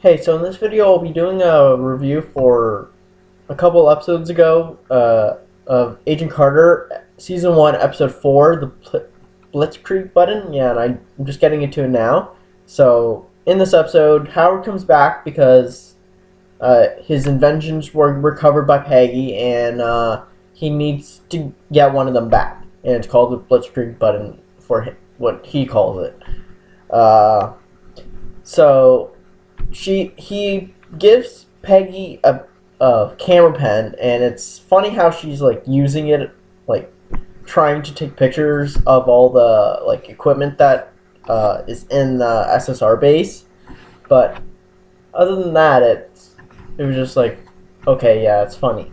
Hey, so in this video I'll be doing a review for a couple episodes ago of Agent Carter, Season 1, Episode 4, the Blitzkrieg button. Yeah, and I'm just getting into it now. So, in this episode, Howard comes back because his inventions were recovered by Peggy, and he needs to get one of them back. And it's called the Blitzkrieg button for him, what he calls it. Uh, so he gives Peggy a camera pen, and it's funny how she's like using it, like trying to take pictures of all the like equipment that is in the SSR base. But other than that, it was just like, okay, yeah, it's funny.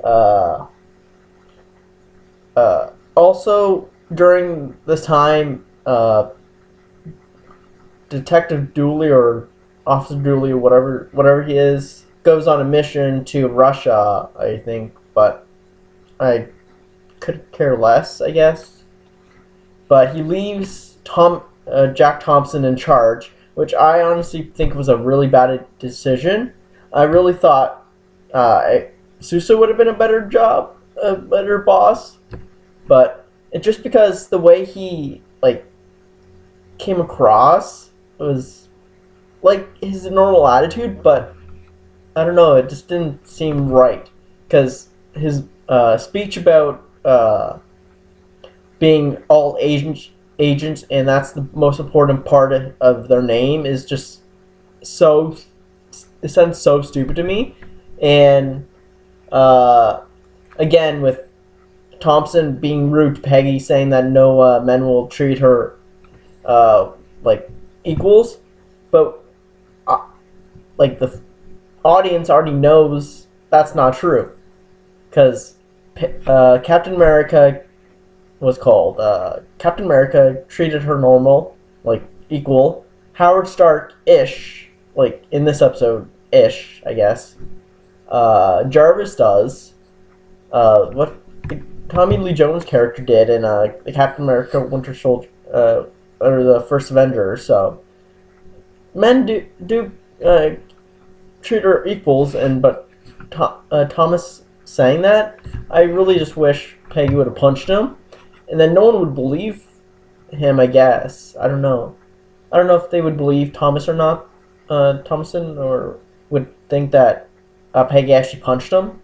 Uh, Also, during this time, Detective Dooley or Officer Dooley, or whatever he is, goes on a mission to Russia, I think, but I could care less, I guess. But he leaves Jack Thompson in charge, which I honestly think was a really bad decision. I really thought Sousa would have been a better boss, but it just because the way he like came across was like his normal attitude, but I don't know, it just didn't seem right because his speech about being all agents, and that's the most important part of their name, is just so it sounds so stupid to me. And again, with Thompson being rude to Peggy, saying that no men will treat her like equals, but like the audience already knows that's not true, because Captain America was called Captain America treated her normal, like equal. Howard Stark ish, like in this episode ish, I guess. Jarvis does what Tommy Lee Jones' character did in the Captain America Winter Soldier or the First Avenger. So men do treat her equals, but Thomas saying that, I really just wish Peggy would have punched him, and then no one would believe him. I guess I don't know. I don't know if they would believe Thomas or not, Thomason, or would think that Peggy actually punched him,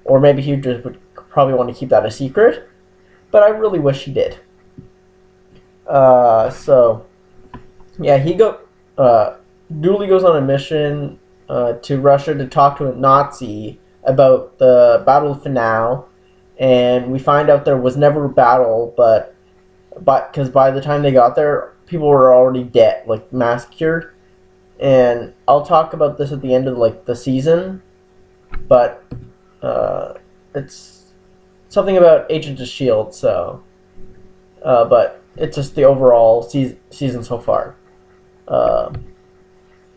or maybe he just would probably want to keep that a secret. But I really wish he did. So yeah, Dooley goes on a mission to Russia to talk to a Nazi about the Battle of Finau, and we find out there was never a battle, but because by the time they got there, people were already dead, like massacred. And I'll talk about this at the end of like the season, but it's something about Agents of Shield. So, but it's just the overall season so far.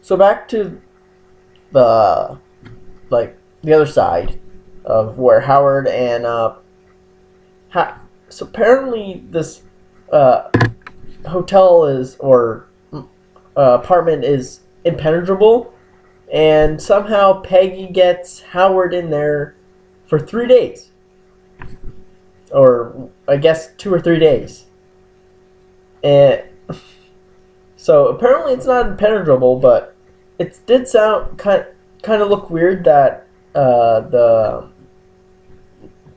So back to the the other side of where Howard and so apparently this hotel is, or apartment is impenetrable, and somehow Peggy gets Howard in there for 3 days, or I guess 2 or 3 days. And so apparently it's not impenetrable, but it did sound kind of look weird that the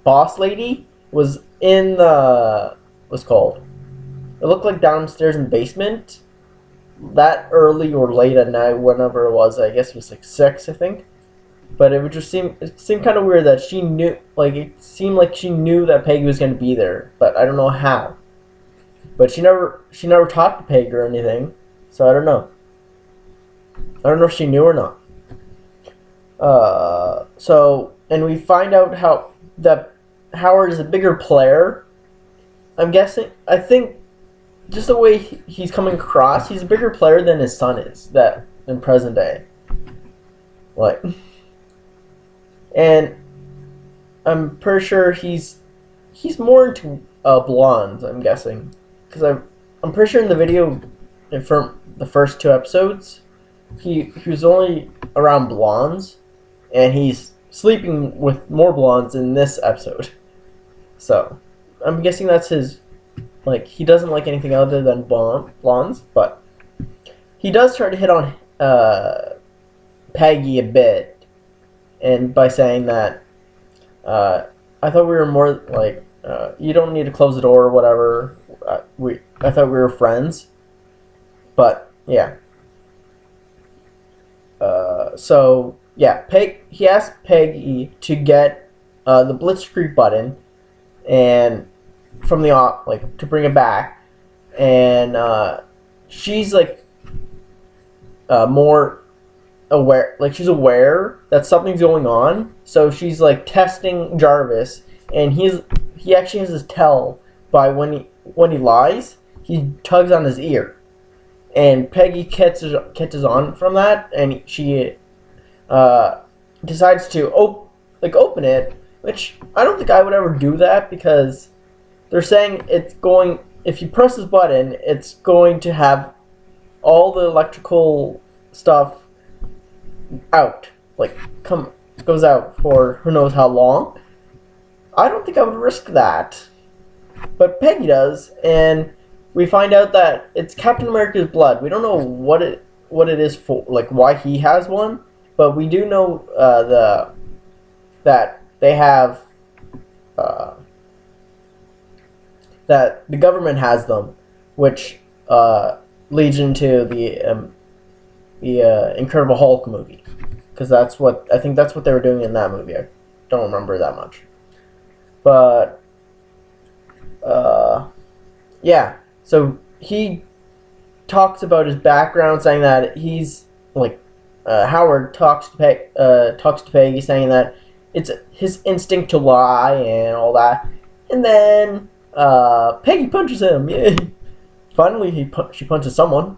boss lady was in the what's called. It looked like downstairs in the basement that early or late at night, whenever it was. I guess it was like 6, I think. But it seemed kind of weird that she knew, like it seemed like she knew that Peggy was going to be there, but I don't know how. But she never talked to Peggy or anything, so I don't know. I don't know if she knew or not. And we find out how that Howard is a bigger player. I'm guessing. I think just the way he's coming across, he's a bigger player than his son is. That in present day, like, and I'm pretty sure he's more into blondes. I'm guessing, because I'm pretty sure in the video from the first 2 episodes, he was only around blondes, and he's sleeping with more blondes in this episode. So I'm guessing that's his. Like, he doesn't like anything other than blondes, but he does try to hit on Peggy a bit, and by saying that I thought we were more like you don't need to close the door or whatever. I thought we were friends, but yeah. So yeah, he asked Peggy to get the Blitzkrieg button, and from the like to bring it back, and she's like more aware, like she's aware that something's going on, so she's like testing Jarvis, and he actually has his tell by when he lies, he tugs on his ear, and Peggy catches on from that, and she decides to open it, which I don't think I would ever do that, because they're saying it's going, if you press this button, it's going to have all the electrical stuff out, like goes out for who knows how long. I don't think I would risk that, but Peggy does, and we find out that it's Captain America's blood. We don't know what it is for, like why he has one, but we do know that they have that the government has them, which leads into the Incredible Hulk movie, because I think that's what they were doing in that movie. I don't remember that much, but yeah. So he talks about his background, saying that he's like Howard talks to Peggy, saying that it's his instinct to lie and all that, and then Peggy punches him. Yeah. Finally, she punches someone,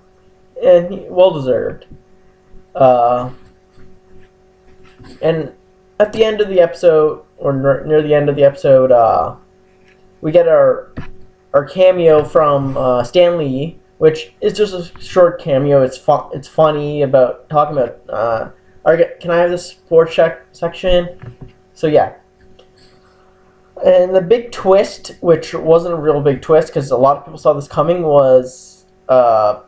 and well deserved. And at the end of the episode, or near the end of the episode, we get our cameo from Stan Lee, which is just a short cameo. It's funny about talking about. Can I have this sports check section? So yeah. And the big twist, which wasn't a real big twist because a lot of people saw this coming, was Dottie,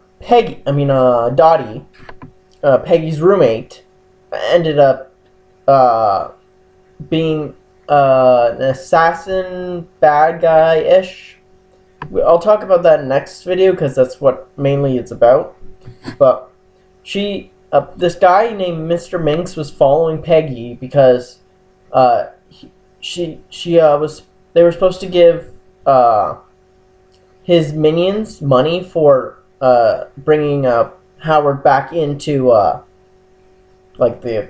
Peggy's roommate, ended up being an assassin, bad guy-ish. I'll talk about that next video because that's what mainly it's about. But this guy named Mr. Minx was following Peggy because they were supposed to give his minions money for bringing Howard back into the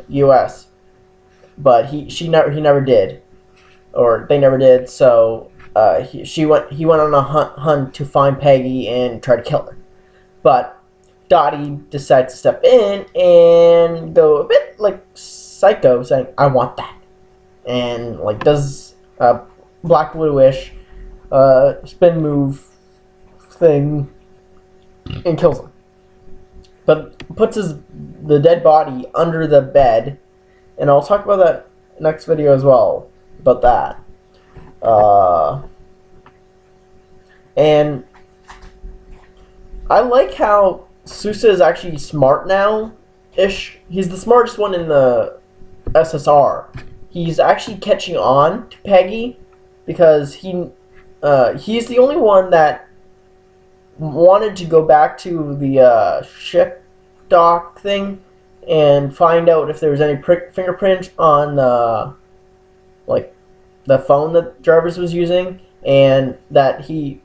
U.S., but he never did, or they never did. So he went on a hunt to find Peggy and try to kill her, but Dottie decides to step in and go a bit like psycho, saying, "I want that," and like does a Black Widow-ish spin move thing and kills him, but puts the dead body under the bed, and I'll talk about that next video as well about that. And I like how Sousa is actually smart now-ish. He's the smartest one in the SSR. He's actually catching on to Peggy because he's the only one that wanted to go back to the ship dock thing and find out if there was any fingerprint on the phone that Jarvis was using, and that he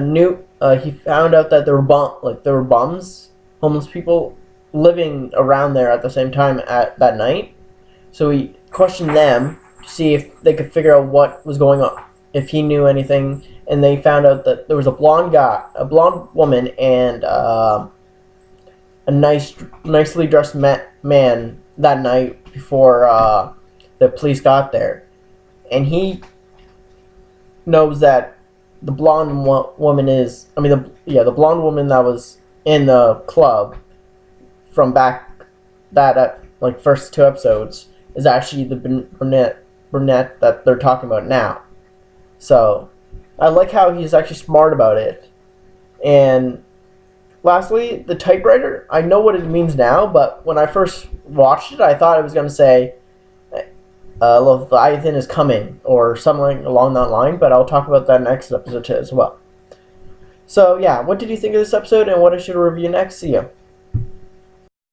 found out that there were bums, homeless people living around there at the same time at that night. So he questioned them to see if they could figure out what was going on, if he knew anything, and they found out that there was a blonde woman, and a nicely dressed man that night before the police got there, and he knows that the blonde woman the blonde woman that was in the club from back that like first 2 episodes is actually the brunette that they're talking about now. So I like how he's actually smart about it. And lastly, the typewriter. I know what it means now, but when I first watched it, I thought it was going to say Leviathan is coming or something along that line. But I'll talk about that next episode too as well. So yeah, what did you think of this episode and what I should review next? See you.